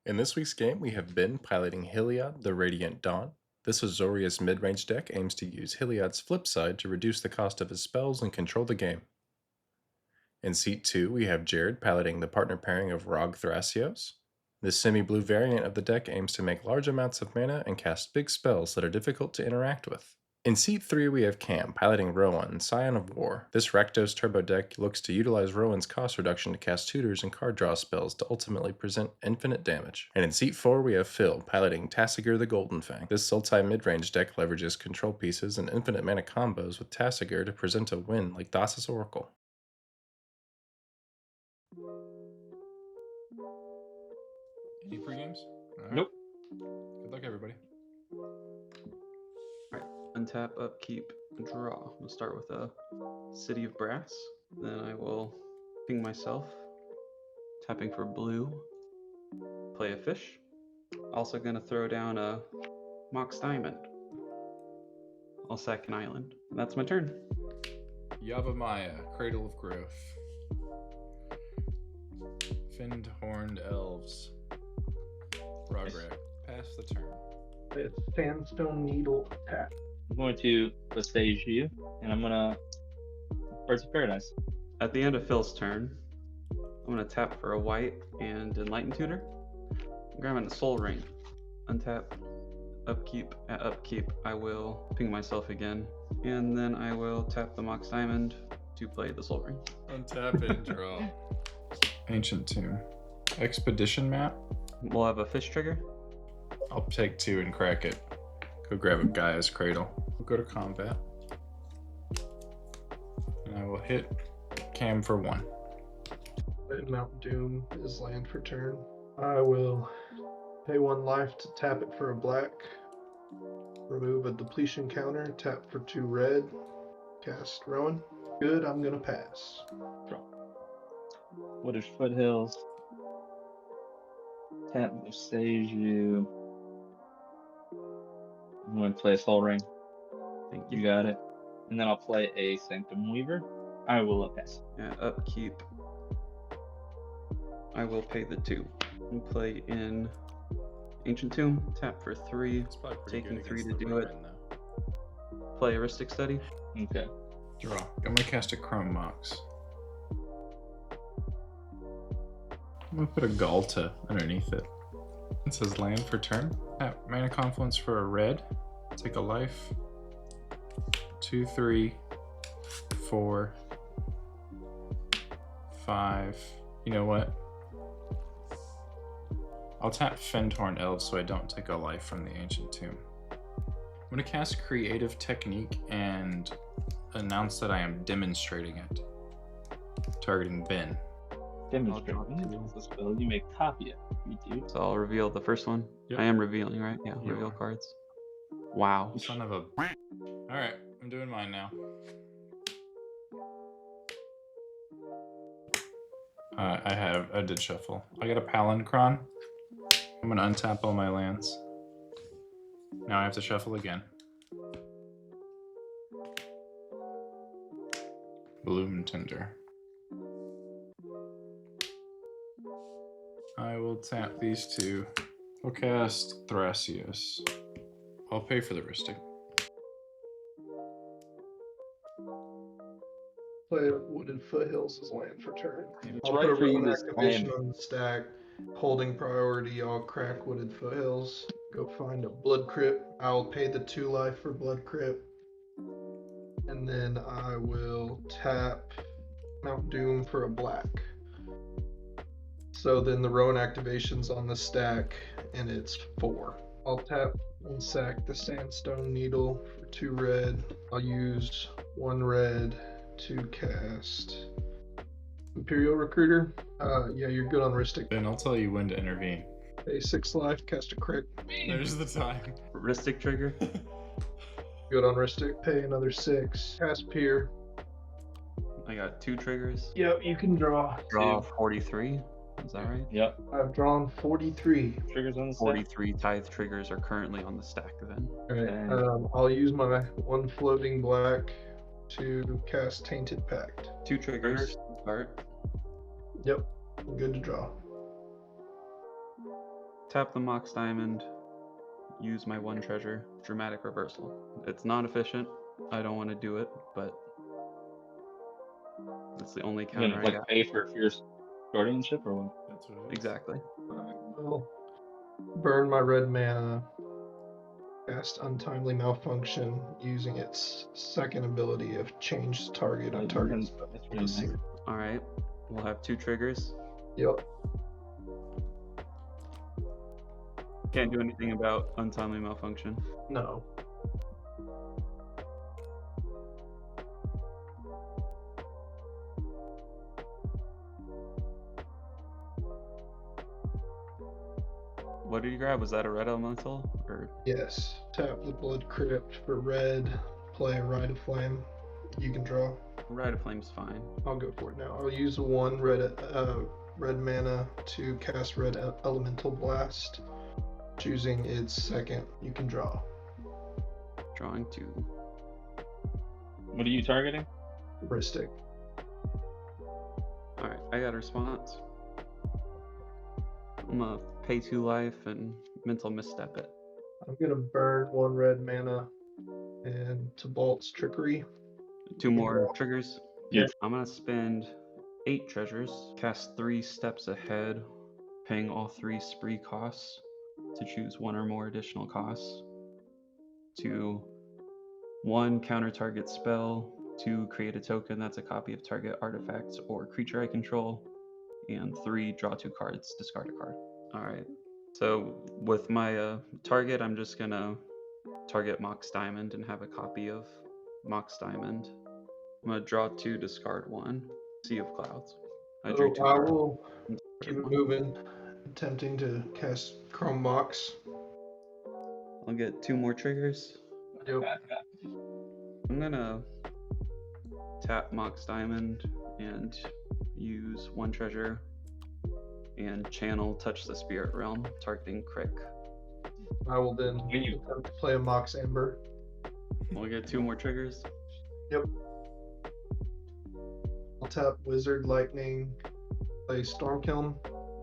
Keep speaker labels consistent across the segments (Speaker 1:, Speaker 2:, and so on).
Speaker 1: In this week's game, we have Ben piloting Heliod, the Radiant Dawn. This Azorius mid-range deck aims to use Heliod's flip side to reduce the cost of his spells and control the game. In Seat 2, we have Jared piloting the partner pairing of Rog Thrasios. This semi-blue variant of the deck aims to make large amounts of mana and cast big spells that are difficult to interact with. In Seat 3, we have Cam piloting Rowan, Scion of War. This Rakdos turbo deck looks to utilize Rowan's cost reduction to cast tutors and card draw spells to ultimately present infinite damage. And in Seat 4, we have Phil piloting Tasigur the Golden Fang. This Sultai midrange deck leverages control pieces and infinite mana combos with Tasigur to present a win like Thassa's Oracle. Any pre-games? Right.
Speaker 2: Nope.
Speaker 1: Good luck, everybody.
Speaker 2: Untap, upkeep, draw. We'll start with a City of Brass. Then I will ping myself, tapping for blue, play a fish. Also gonna throw down a Mox Diamond. I'll sack an island. That's my turn.
Speaker 1: Yavimaya, Cradle of Growth. Finned Horned Elves. Rograk, pass the turn.
Speaker 3: It's Sandstone Needle attack.
Speaker 4: I'm going to Prestige you, and I'm gonna Birds of Paradise.
Speaker 2: At the end of Phil's turn, I'm gonna tap for a white and Enlighten Tutor. I'm grabbing a Soul Ring. Untap, upkeep. At upkeep, I will ping myself again, and then I will tap the Mox Diamond to play the Soul Ring.
Speaker 1: Untap and draw. Ancient Tomb. Expedition map.
Speaker 2: We'll have a fish trigger.
Speaker 1: I'll take 2 and crack it. Go grab a Gaia's Cradle. We'll go to combat. And I will hit Cam for 1.
Speaker 3: Mount Doom is land for turn. I will pay 1 life to tap it for a black. Remove a depletion counter. Tap for 2 red. Cast Rowan. Good, I'm gonna pass.
Speaker 4: Draw. Wooded Foothills. Tap Prestige you. I'm going to play a Soul Ring.
Speaker 2: Thank
Speaker 4: You got it. And then I'll play a Sanctum Weaver. I will pass.
Speaker 2: At upkeep, I will pay the 2. And play in Ancient Tomb. Tap for 3.
Speaker 1: It's probably pretty
Speaker 2: Taking
Speaker 1: good
Speaker 2: 3 to
Speaker 1: against the
Speaker 2: do it.
Speaker 1: Rowan, though.
Speaker 2: Play Heuristic Study.
Speaker 4: Okay.
Speaker 1: Draw. I'm gonna cast a Chrome Mox. I'm gonna put a Galta underneath it. It says land for turn. Tap Mana Confluence for a red. Take a life. 2, 3, 4, 5. You know what? I'll tap Fendhorn Elves so I don't take a life from the Ancient Tomb. I'm gonna cast Creative Technique and announce that I am demonstrating it. Targeting Ben.
Speaker 4: Demonstrate.
Speaker 2: draw two.
Speaker 4: It's a spell. You may copy it. You do.
Speaker 2: So I'll reveal the first one.
Speaker 1: Yep.
Speaker 2: I am revealing, right? Yeah,
Speaker 1: You
Speaker 2: reveal
Speaker 1: are.
Speaker 2: cards. Wow.
Speaker 1: Son of a... Alright, I'm doing mine now. I did shuffle. I got a Palancron. I'm gonna untap all my lands. Now I have to shuffle again. Bloom Tender. I will tap these 2. I'll cast Thrasios. I'll pay for the Ristic.
Speaker 3: Play Wooded Foothills as land for turn.
Speaker 4: It's
Speaker 3: I'll
Speaker 4: right
Speaker 3: put a
Speaker 4: for you
Speaker 3: Rowan
Speaker 4: this
Speaker 3: activation
Speaker 4: time.
Speaker 3: on the stack. Holding priority, I'll crack Wooded Foothills. Go find a Blood Crypt. I'll pay the 2 life for Blood Crypt. And then I will tap Mount Doom for a black. So then the Rowan activation's on the stack, and it's 4. I'll tap and sack the Sandstone Needle for 2 red. I'll use 1 red to cast Imperial Recruiter. Yeah, you're good on Ristic.
Speaker 1: Ben, I'll tell you when to intervene.
Speaker 3: Pay 6 life, cast a crit.
Speaker 1: There's the time.
Speaker 2: Heuristic trigger.
Speaker 3: Good on Ristic. Pay another 6. Cast Pier.
Speaker 2: I got 2 triggers.
Speaker 3: Yep, you can draw.
Speaker 2: Draw 43. Is that right?
Speaker 4: Yep.
Speaker 3: I've drawn 43.
Speaker 4: Triggers on the stack.
Speaker 2: 43 tithe triggers are currently on the stack then.
Speaker 3: Alright, I'll use my 1 floating black to cast Tainted Pact.
Speaker 2: 2 triggers. Start.
Speaker 3: Yep, I'm good to draw.
Speaker 2: Tap the Mox Diamond. Use my 1 treasure. Dramatic Reversal. It's not efficient. I don't want to do it, but it's the only
Speaker 4: You're
Speaker 2: counter
Speaker 4: gonna
Speaker 2: I
Speaker 4: like
Speaker 2: got.
Speaker 4: pay for fierce guardianship or what?
Speaker 1: That's what it is.
Speaker 2: Exactly.
Speaker 3: I'll burn my red mana. Cast Untimely Malfunction using its second ability of change target on target.
Speaker 4: That's really nice.
Speaker 2: All right. We'll have 2 triggers.
Speaker 3: Yep.
Speaker 2: Can't do anything about Untimely Malfunction.
Speaker 3: No.
Speaker 2: What did you grab? Was that a red elemental? Or
Speaker 3: Yes. Tap the Blood Crypt for red. Play Rite of Flame. You can draw.
Speaker 2: Rite of Flame's fine.
Speaker 3: I'll go for it now. I'll use 1 red mana to cast Red Elemental Blast. Choosing its second, you can draw.
Speaker 2: Drawing 2.
Speaker 4: What are you targeting?
Speaker 3: Ristic.
Speaker 2: Alright, I got a response. I'm gonna pay 2 life and mental misstep it.
Speaker 3: I'm gonna burn 1 red mana and Tibalt's Trickery.
Speaker 2: 2 more triggers.
Speaker 4: Yeah.
Speaker 2: I'm gonna spend 8 treasures, cast 3 steps ahead, paying all 3 spree costs to choose 1 or more additional costs. To 1, counter target spell. 2, create a token that's a copy of target artifacts or creature I control. And 3, draw 2 cards, discard a card. Alright, so with my target, I'm just gonna target Mox Diamond and have a copy of Mox Diamond. I'm gonna draw 2, discard 1. Sea of Clouds. I drew 2
Speaker 3: I
Speaker 2: cards.
Speaker 3: will
Speaker 2: and
Speaker 3: keep
Speaker 2: discard
Speaker 3: it
Speaker 2: 1.
Speaker 3: moving. Attempting to cast Chrome Mox.
Speaker 2: I'll get 2 more triggers.
Speaker 3: Yep.
Speaker 2: I'm gonna tap Mox Diamond and use 1 treasure and channel Touch the Spirit Realm, targeting Crick.
Speaker 3: I will then
Speaker 4: When you-
Speaker 3: attempt to play a Mox Ember.
Speaker 2: We'll get 2 more triggers.
Speaker 3: Yep. I'll tap Wizard Lightning. Play Stormkiln.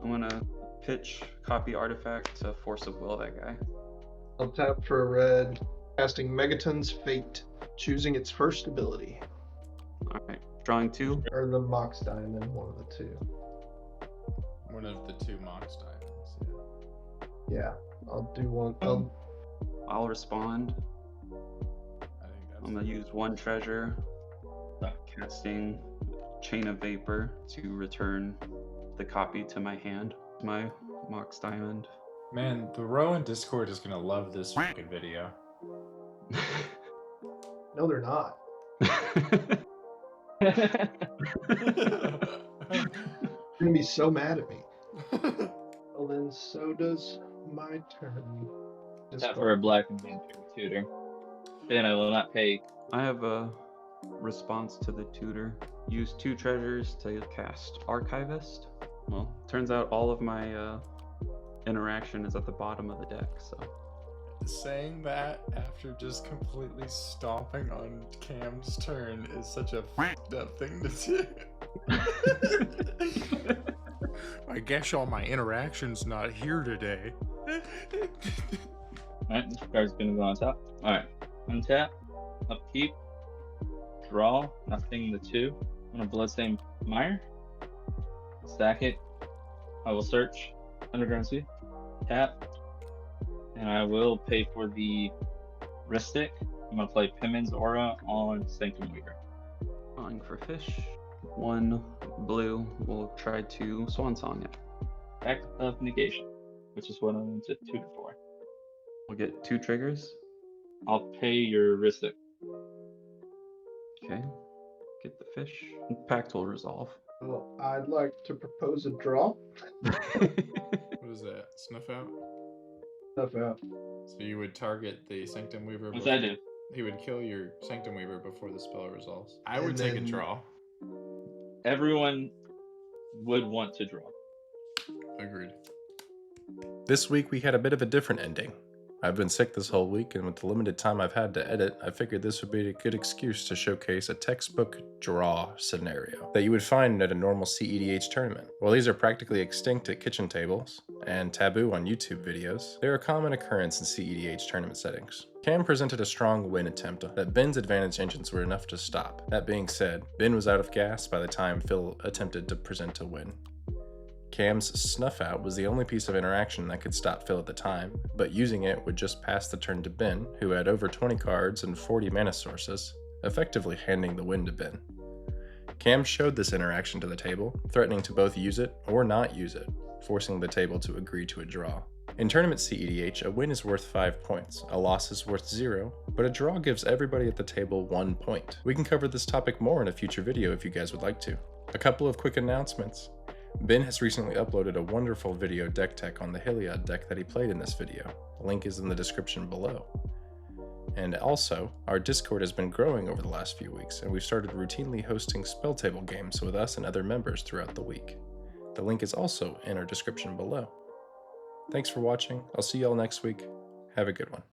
Speaker 2: I'm gonna pitch copy artifact to Force of Will that guy.
Speaker 3: I'll tap for a red. Casting Megaton's Fate. Choosing its first ability.
Speaker 2: Alright, drawing 2.
Speaker 3: Or the Mox Diamond, one of the 2.
Speaker 1: One of the 2 Mox Diamonds.
Speaker 3: Yeah. I'll do one.
Speaker 2: I'll respond.
Speaker 1: I think that's
Speaker 2: I'm gonna use 1 treasure, casting Chain of Vapor to return the copy to my hand. My Mox Diamond.
Speaker 1: Man, the Rowan Discord is gonna love this fucking video.
Speaker 3: No, they're not. They're gonna be so mad at me. Well, then so does my turn.
Speaker 4: Tap for a black and vampire tutor. Then I will not pay.
Speaker 2: I have a response to the tutor. Use 2 treasures to cast Archivist. Well, turns out all of my interaction is at the bottom of the deck, so.
Speaker 1: Saying that after just completely stomping on Cam's turn is such a fucked up thing to do. I guess all my interaction's not here today.
Speaker 4: Alright, this card's gonna go on top. Alright, untap, upkeep, draw, nothing the 2. I'm gonna Bloodstained Mire, stack it. I will search Underground Sea, tap, and I will pay for the Ristic. I'm gonna play Pimen's Aura on Sanctum Weaver.
Speaker 2: Drawing for fish. 1 blue. We'll try to Swansong it.
Speaker 4: Act of Negation, which is what I went to tutor for.
Speaker 2: We'll get 2 triggers.
Speaker 4: I'll pay your Ristic.
Speaker 2: Okay. Get the fish. Pact will resolve.
Speaker 3: Well, I'd like to propose a draw.
Speaker 1: What is that? Snuff out?
Speaker 3: Stuff out.
Speaker 1: So you would target the Sanctum Weaver.
Speaker 4: What's that do?
Speaker 1: He would kill your Sanctum Weaver before the spell resolves. I
Speaker 3: And
Speaker 1: would take a
Speaker 3: then-
Speaker 1: draw.
Speaker 4: Everyone would want to draw.
Speaker 1: Agreed. This week we had a bit of a different ending. I've been sick this whole week, and with the limited time I've had to edit, I figured this would be a good excuse to showcase a textbook draw scenario that you would find at a normal cEDH tournament. While these are practically extinct at kitchen tables and taboo on YouTube videos, they're a common occurrence in cEDH tournament settings. Cam presented a strong win attempt that Ben's advantage engines were enough to stop. That being said, Ben was out of gas by the time Phil attempted to present a win. Cam's snuff out was the only piece of interaction that could stop Phil at the time, but using it would just pass the turn to Ben, who had over 20 cards and 40 mana sources, effectively handing the win to Ben. Cam showed this interaction to the table, threatening to both use it or not use it, forcing the table to agree to a draw. In tournament cEDH, a win is worth 5 points, a loss is worth 0, but a draw gives everybody at the table 1 point. We can cover this topic more in a future video if you guys would like to. A couple of quick announcements. Ben has recently uploaded a wonderful video deck tech on the Heliod deck that he played in this video. The link is in the description below. And also, our Discord has been growing over the last few weeks, and we've started routinely hosting Spelltable games with us and other members throughout the week. The link is also in our description below. Thanks for watching. I'll see y'all next week. Have a good one.